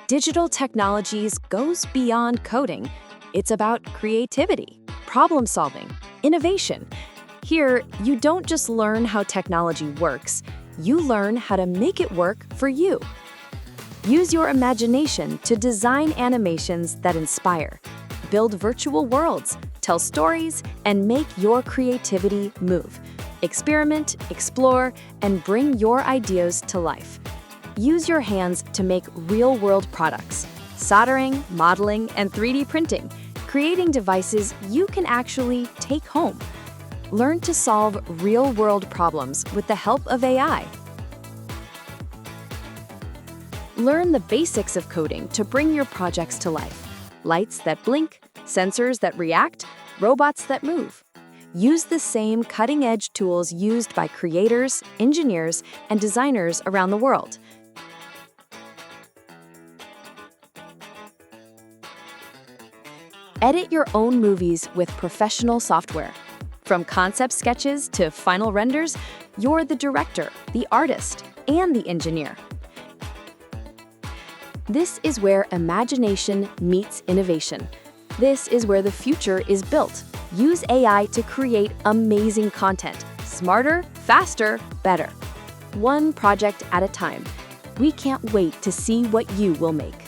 Digital technologies goes beyond coding. It's about creativity, problem solving, innovation. Here, you don't just learn how technology works, you learn how to make it work for you. Use your imagination to design animations that inspire, build virtual worlds, tell stories, and make your creativity move. Experiment, explore, and bring your ideas to life. Use your hands to make real-world products, soldering, modeling, and 3D printing, creating devices you can actually take home. Learn to solve real-world problems with the help of AI. Learn the basics of coding to bring your projects to life. Lights that blink, sensors that react, robots that move. Use the same cutting-edge tools used by creators, engineers, and designers around the world. Edit your own movies with professional software. From concept sketches to final renders, you're the director, the artist, and the engineer. This is where imagination meets innovation. This is where the future is built. Use AI to create amazing content. Smarter, faster, better. One project at a time. We can't wait to see what you will make.